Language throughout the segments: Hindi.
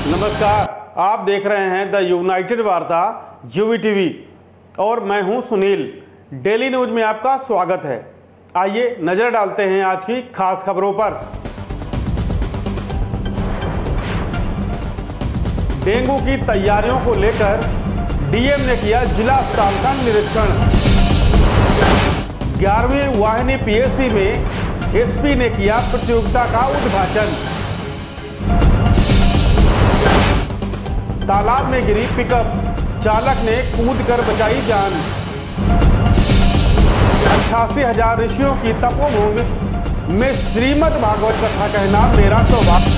नमस्कार, आप देख रहे हैं द यूनाइटेड वार्ता यूवी टीवी और मैं हूं सुनील। डेली न्यूज में आपका स्वागत है। आइए नजर डालते हैं आज की खास खबरों पर। डेंगू की तैयारियों को लेकर डीएम ने किया जिला अस्पताल का निरीक्षण। 11वीं वाहिनी पीएससी में एसपी ने किया प्रतियोगिता का उद्घाटन। तालाब में गिरी पिकअप, चालक ने कूदकर बचाई जान। 88,000 ऋषियों की तपोभूमि में श्रीमद् भागवत कथा कहना मेरा सौभाग्य।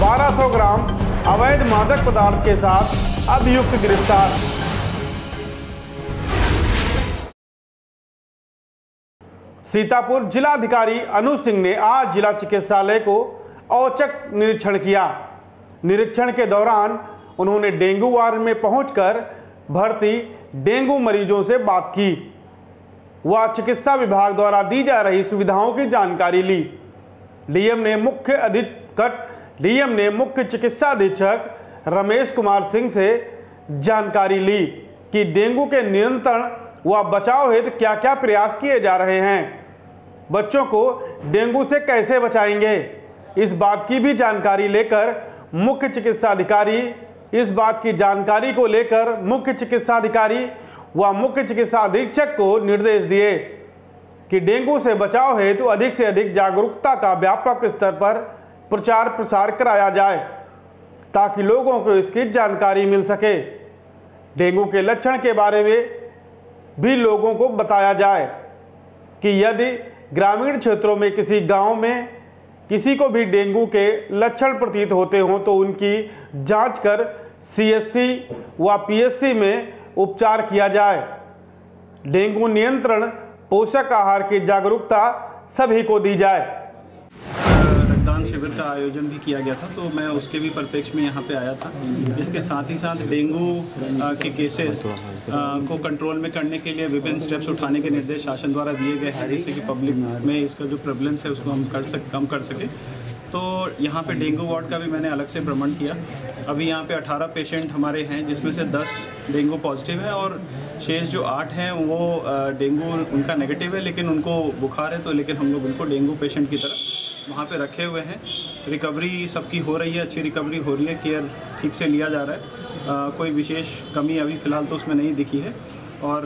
1200 ग्राम अवैध मादक पदार्थ के साथ अभियुक्त गिरफ्तार। सीतापुर जिलाधिकारी अनुज सिंह ने आज जिला चिकित्सालय को औचक निरीक्षण किया। निरीक्षण के दौरान उन्होंने डेंगू वार्ड में पहुंचकर भर्ती डेंगू मरीजों से बात की। वह चिकित्सा विभाग द्वारा दी जा रही सुविधाओं की जानकारी ली। डीएम ने मुख्य चिकित्सा अधीक्षक रमेश कुमार सिंह से जानकारी ली कि डेंगू के नियंत्रण व बचाव हेतु क्या क्या प्रयास किए जा रहे हैं, बच्चों को डेंगू से कैसे बचाएंगे। इस बात की भी जानकारी लेकर मुख्य चिकित्सा अधिकारी व मुख्य चिकित्सा अधीक्षक को निर्देश दिए कि डेंगू से बचाव हेतु अधिक से अधिक जागरूकता का व्यापक स्तर पर प्रचार प्रसार कराया जाए ताकि लोगों को इसकी जानकारी मिल सके। डेंगू के लक्षण के बारे में भी लोगों को बताया जाए कि यदि ग्रामीण क्षेत्रों में किसी गांव में किसी को भी डेंगू के लक्षण प्रतीत होते हों तो उनकी जांच कर सीएचसी व पीएचसी में उपचार किया जाए। डेंगू नियंत्रण पोषक आहार की जागरूकता सभी को दी जाए। रक्तदान शिविर का आयोजन भी किया गया था, तो मैं उसके भी परिप्रेक्ष्य में यहाँ पे आया था। इसके साथ ही साथ डेंगू के केसेस को कंट्रोल में करने के लिए विभिन्न स्टेप्स उठाने के निर्देश शासन द्वारा दिए गए हैं, जैसे कि पब्लिक में इसका जो प्रेवलेंस है उसको हम कम कर सके। तो यहाँ पे डेंगू वार्ड का भी मैंने अलग से भ्रमण किया। अभी यहाँ पे 18 पेशेंट हमारे हैं, जिसमें से 10 डेंगू पॉजिटिव है और शेष जो 8 हैं वो डेंगू उनका नेगेटिव है, लेकिन उनको बुखार है, तो लेकिन हम लोग उनको डेंगू पेशेंट की तरह वहाँ पे रखे हुए हैं। रिकवरी सबकी हो रही है, अच्छी रिकवरी हो रही है, केयर ठीक से लिया जा रहा है। कोई विशेष कमी अभी फ़िलहाल तो उसमें नहीं दिखी है और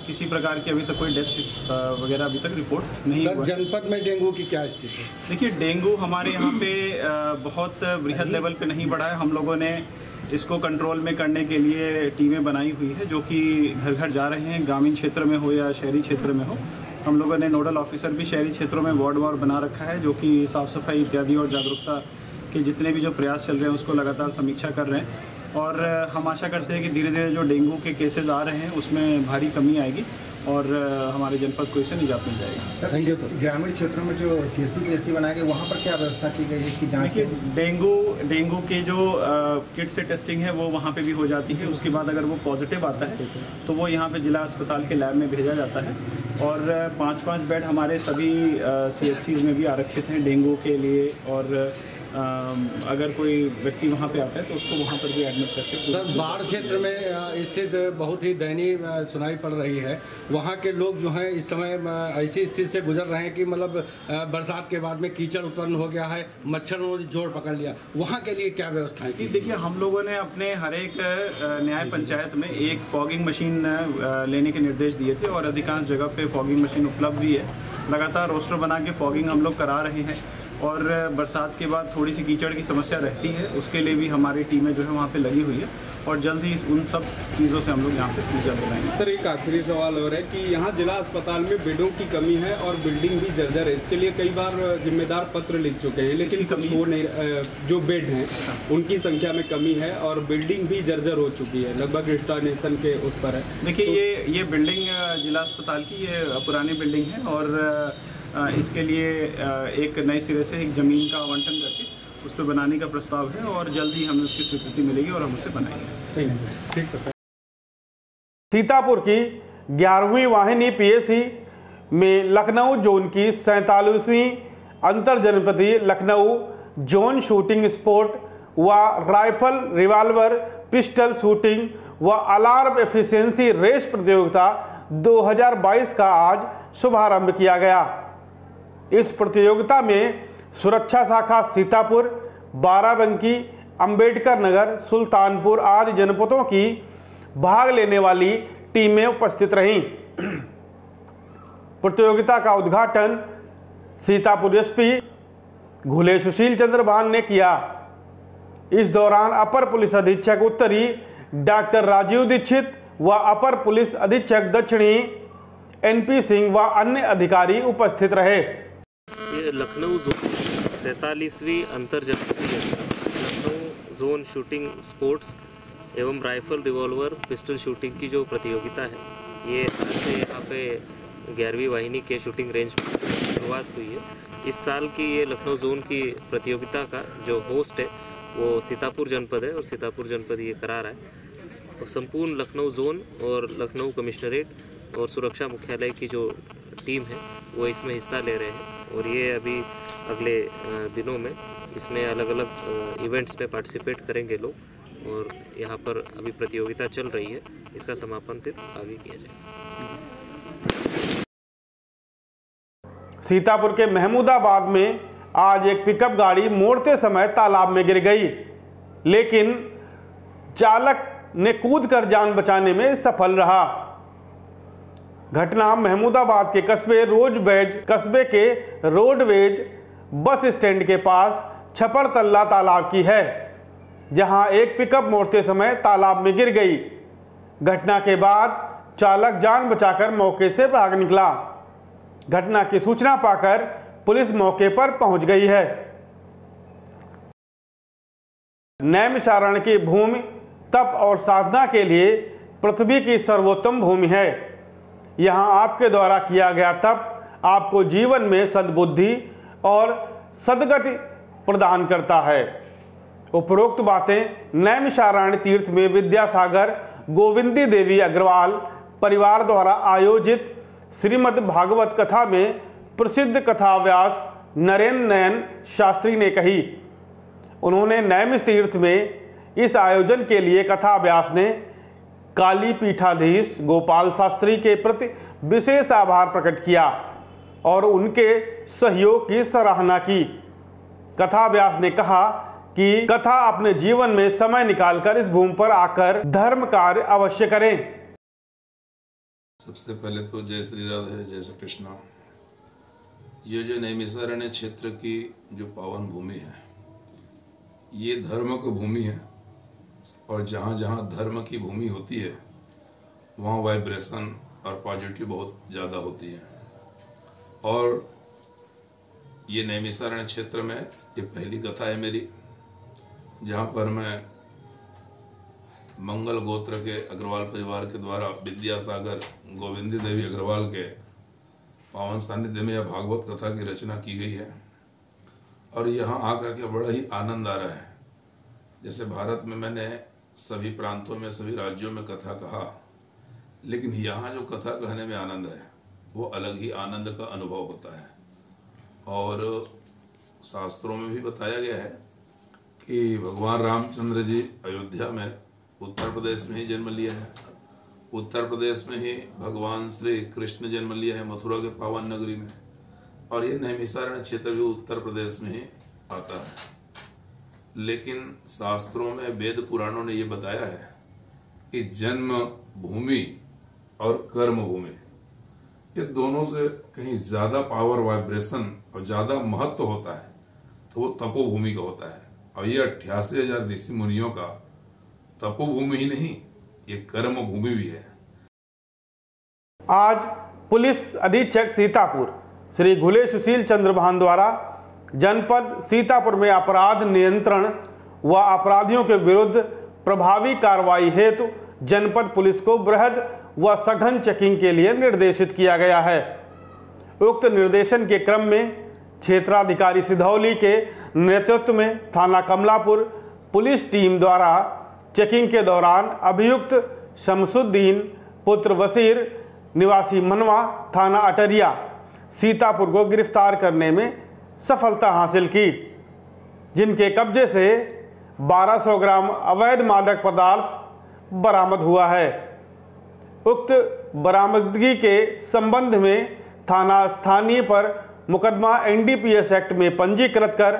किसी प्रकार की अभी तक कोई डेथ वगैरह अभी तक रिपोर्ट नहीं हुआ। जनपद में डेंगू की क्या स्थिति है? देखिए, डेंगू हमारे यहाँ पे बहुत वृहद लेवल पे नहीं बढ़ा है। हम लोगों ने इसको कंट्रोल में करने के लिए टीमें बनाई हुई है, जो कि घर घर जा रहे हैं, ग्रामीण क्षेत्र में हो या शहरी क्षेत्र में हो। हम लोगों ने नोडल ऑफिसर भी शहरी क्षेत्रों में वार्ड बना रखा है, जो कि साफ़ सफाई इत्यादि और जागरूकता के जितने भी जो प्रयास चल रहे हैं उसको लगातार समीक्षा कर रहे हैं। और हम आशा करते हैं कि धीरे धीरे जो डेंगू के केसेस आ रहे हैं उसमें भारी कमी आएगी और हमारे जनपद को इससे निजात मिल जाएगी। Sir, thank you sir. ग्रामीण क्षेत्रों में जो सीएससी पीएससी बनाए गए वहाँ पर क्या व्यवस्था की गई है इसकी जांच? देखिए, डेंगू के जो किट से टेस्टिंग है वो वहाँ पे भी हो जाती है। उसके बाद अगर वो पॉजिटिव आता है तो वो यहाँ पे जिला अस्पताल के लैब में भेजा जाता है और 5-5 बेड हमारे सभी CHCs में भी आरक्षित हैं डेंगू के लिए। और अगर कोई व्यक्ति वहाँ पे आता है तो उसको वहाँ पर भी एडमिट करके। सर, बाढ़ क्षेत्र में स्थित बहुत ही दयनीय सुनाई पड़ रही है। वहाँ के लोग जो हैं इस समय ऐसी स्थिति से गुजर रहे हैं कि मतलब बरसात के बाद में कीचड़ उत्पन्न हो गया है, मच्छरों ने जोर पकड़ लिया। वहाँ के लिए क्या व्यवस्थाएं की? देखिए, हम लोगों ने अपने हर एक न्याय पंचायत में एक फॉगिंग मशीन लेने के निर्देश दिए थे और अधिकांश जगह पे फॉगिंग मशीन उपलब्ध भी है। लगातार रोस्टर बना के फॉगिंग हम लोग करा रहे हैं और बरसात के बाद थोड़ी सी कीचड़ की समस्या रहती है, उसके लिए भी हमारी टीमें जो है वहाँ पे लगी हुई है और जल्द ही उन सब चीज़ों से हम लोग यहाँ पे पूजा दिलाएंगे। सर, एक आखिरी सवाल हो रहा है कि यहाँ जिला अस्पताल में बेडों की कमी है और बिल्डिंग भी जर्जर है। इसके लिए कई बार जिम्मेदार पत्र लिख चुके हैं, लेकिन कुछ हो नहीं, जो बेड हैं उनकी संख्या में कमी है और बिल्डिंग भी जर्जर हो चुकी है, लगभग इंस्टॉलेशन के उस पर है। देखिए, ये बिल्डिंग जिला अस्पताल की ये पुरानी बिल्डिंग है और इसके लिए एक नए सिरे से एक ज़मीन का आवंटन करके उस पर बनाने का प्रस्ताव है और जल्द ही हमें उसकी स्वीकृति मिलेगी और हम उसे बनाएंगे। ठीक सर। सीतापुर की 11वीं वाहिनी पीएससी में लखनऊ जोन की 47वीं अंतर जनपदीय लखनऊ जोन शूटिंग स्पोर्ट व राइफल, रिवॉल्वर, पिस्टल शूटिंग व अलार्म एफिशिएंसी रेस प्रतियोगिता 2022 का आज शुभारंभ किया गया। इस प्रतियोगिता में सुरक्षा शाखा सीतापुर, बाराबंकी, अंबेडकर नगर, सुल्तानपुर आदि जनपदों की भाग लेने वाली टीमें उपस्थित रहीं। प्रतियोगिता का उद्घाटन सीतापुर एसपी घुले सुशील चंद्र भान ने किया। इस दौरान अपर पुलिस अधीक्षक उत्तरी डॉक्टर राजीव दीक्षित व अपर पुलिस अधीक्षक दक्षिणी एनपी सिंह व अन्य अधिकारी उपस्थित रहे। ये लखनऊ जोन 47वीं अंतरजनपदीय लखनऊ जोन शूटिंग स्पोर्ट्स एवं राइफल, रिवॉल्वर, पिस्टल शूटिंग की जो प्रतियोगिता है, ये आज से यहाँ पे 11वीं वाहिनी के शूटिंग रेंज में शुरुआत हुई है। इस साल की ये लखनऊ जोन की प्रतियोगिता का जो होस्ट है वो सीतापुर जनपद है और सीतापुर जनपद ये करा रहा है। संपूर्ण लखनऊ जोन और लखनऊ कमिश्नरेट और सुरक्षा मुख्यालय की जो टीम है वो इसमें हिस्सा ले रहे हैं और ये अभी अगले दिनों में इसमें अलग अलग इवेंट्स में पार्टिसिपेट करेंगे लोग और यहाँ पर अभी प्रतियोगिता चल रही है। इसका समापन फिर आगे किया जाएगा। सीतापुर के महमूदाबाद में आज एक पिकअप गाड़ी मोड़ते समय तालाब में गिर गई, लेकिन चालक ने कूदकर जान बचाने में सफल रहा। घटना महमूदाबाद के कस्बे के रोडवेज बस स्टैंड के पास छपरतल्ला तालाब की है, जहां एक पिकअप मोड़ते समय तालाब में गिर गई। घटना के बाद चालक जान बचाकर मौके से भाग निकला। घटना की सूचना पाकर पुलिस मौके पर पहुंच गई है। नैमिषारण्य की भूमि तप और साधना के लिए पृथ्वी की सर्वोत्तम भूमि है। यहाँ आपके द्वारा किया गया तप आपको जीवन में सद्बुद्धि और सद्गति प्रदान करता है। उपरोक्त बातें नैमिषारण्य तीर्थ में विद्यासागर गोविंदी देवी अग्रवाल परिवार द्वारा आयोजित श्रीमद् भागवत कथा में प्रसिद्ध कथाव्यास नरेंद्र नयन शास्त्री ने कही। उन्होंने नैमिष तीर्थ में इस आयोजन के लिए कथाव्यास ने काली पीठाधीश गोपाल शास्त्री के प्रति विशेष आभार प्रकट किया और उनके सहयोग की सराहना की। कथाव्यास ने कहा कि कथा अपने जीवन में समय निकालकर इस भूमि पर आकर धर्म कार्य अवश्य करें। सबसे पहले तो जय श्री राधे, जय श्री कृष्णा। ये जो नैमिषारण्य क्षेत्र की जो पावन भूमि है, ये धर्म की भूमि है और जहाँ जहाँ धर्म की भूमि होती है वहाँ वाइब्रेशन और पॉजिटिव बहुत ज़्यादा होती है। और ये नैमिषारण्य क्षेत्र में ये पहली कथा है मेरी, जहाँ पर मैं मंगल गोत्र के अग्रवाल परिवार के द्वारा विद्यासागर गोविंदी देवी अग्रवाल के पावन सानिध्य में यह भागवत कथा की रचना की गई है। और यहाँ आकर के बड़ा ही आनंद आ रहा है। जैसे भारत में मैंने सभी प्रांतों में, सभी राज्यों में कथा कहा, लेकिन यहाँ जो कथा कहने में आनंद है वो अलग ही आनंद का अनुभव होता है। और शास्त्रों में भी बताया गया है कि भगवान रामचंद्र जी अयोध्या में उत्तर प्रदेश में ही जन्म लिया है। उत्तर प्रदेश में ही भगवान श्री कृष्ण जन्म लिया है, मथुरा के पावन नगरी में। और ये नैमिषारण्य क्षेत्र भी उत्तर प्रदेश में ही आता है। लेकिन शास्त्रों में, वेद पुराणों ने ये बताया है कि जन्म भूमि और कर्म भूमि, ये दोनों से कहीं ज्यादा पावर, वाइब्रेशन और ज्यादा महत्व होता है तो वो तपोभूमि का होता है। और ये 88,000 ऋषि मुनियों का तपोभूमि ही नहीं, ये कर्म भूमि भी है। आज पुलिस अधीक्षक सीतापुर श्री घुले सुशील चंद्र भान द्वारा जनपद सीतापुर में अपराध नियंत्रण व अपराधियों के विरुद्ध प्रभावी कार्रवाई हेतु जनपद पुलिस को बृहद व सघन चेकिंग के लिए निर्देशित किया गया है। उक्त निर्देशन के क्रम में क्षेत्राधिकारी सिधौली के नेतृत्व में थाना कमलापुर पुलिस टीम द्वारा चेकिंग के दौरान अभियुक्त शमसुद्दीन पुत्र वसीर निवासी मनवा थाना अटरिया सीतापुर को गिरफ्तार करने में सफलता हासिल की, जिनके कब्जे से 1200 ग्राम अवैध मादक पदार्थ बरामद हुआ है। उक्त बरामदगी के संबंध में थाना स्थानीय पर मुकदमा NDPS एक्ट में पंजीकृत कर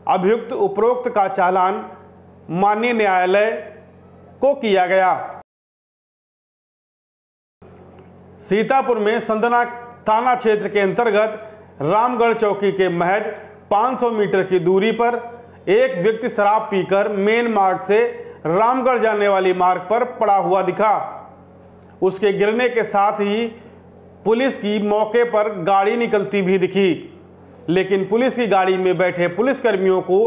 अभियुक्त उपरोक्त का चालान माननीय न्यायालय को किया गया। सीतापुर में संदना थाना क्षेत्र के अंतर्गत रामगढ़ चौकी के महज 500 मीटर की दूरी पर एक व्यक्ति शराब पीकर मेन मार्ग से रामगढ़ जाने वाली मार्ग पर पड़ा हुआ दिखा। उसके गिरने के साथ ही पुलिस की मौके पर गाड़ी निकलती भी दिखी, लेकिन पुलिस की गाड़ी में बैठे पुलिसकर्मियों को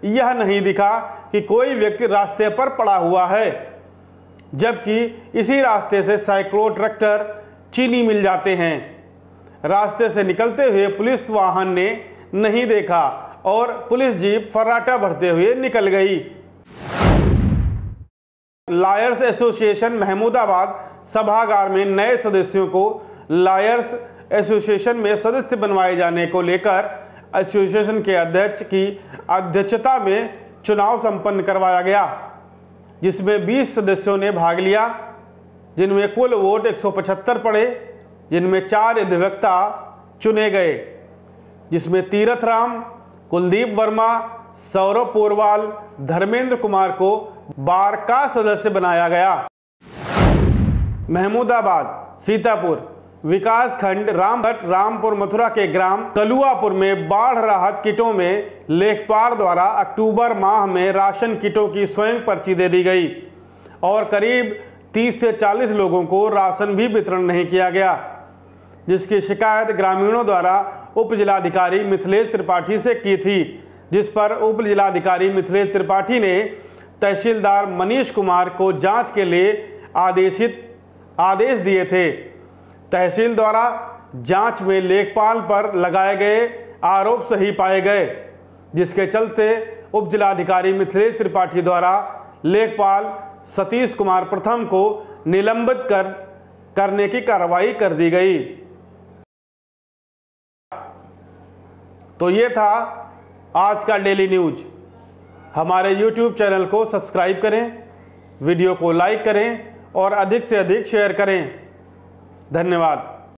यह नहीं दिखा कि कोई व्यक्ति रास्ते पर पड़ा हुआ है, जबकि इसी रास्ते से सैकड़ों ट्रैक्टर चीनी मिल जाते हैं। रास्ते से निकलते हुए पुलिस वाहन ने नहीं देखा और पुलिस जीप फर्राटा भरते हुए निकल गई। लायर्स एसोसिएशन महमूदाबाद सभागार में नए सदस्यों को लायर्स एसोसिएशन में सदस्य बनवाए जाने को लेकर एसोसिएशन के अध्यक्ष की अध्यक्षता में चुनाव संपन्न करवाया गया, जिसमें 20 सदस्यों ने भाग लिया, जिनमें कुल वोट 175 पड़े, जिनमें 4 अधिवक्ता चुने गए, जिसमें तीरथ राम, कुलदीप वर्मा, सौरभ पोरवाल, धर्मेंद्र कुमार को बार का सदस्य बनाया गया। महमूदाबाद सीतापुर विकास खंड रामभट रामपुर मथुरा के ग्राम कलुआपुर में बाढ़ राहत किटों में लेखपाल द्वारा अक्टूबर माह में राशन किटों की स्वयं पर्ची दे दी गई और करीब 30 से 40 लोगों को राशन भी वितरण नहीं किया गया, जिसकी शिकायत ग्रामीणों द्वारा उप जिलाधिकारी मिथिलेश त्रिपाठी से की थी, जिस पर उप जिलाधिकारी मिथिलेश त्रिपाठी ने तहसीलदार मनीष कुमार को जांच के लिए आदेश दिए थे। तहसील द्वारा जांच में लेखपाल पर लगाए गए आरोप सही पाए गए, जिसके चलते उप जिलाधिकारी मिथिलेश त्रिपाठी द्वारा लेखपाल सतीश कुमार प्रथम को निलंबित करने की कार्रवाई कर दी गई। तो ये था आज का डेली न्यूज। हमारे YouTube चैनल को सब्सक्राइब करें, वीडियो को लाइक करें और अधिक से अधिक शेयर करें। धन्यवाद।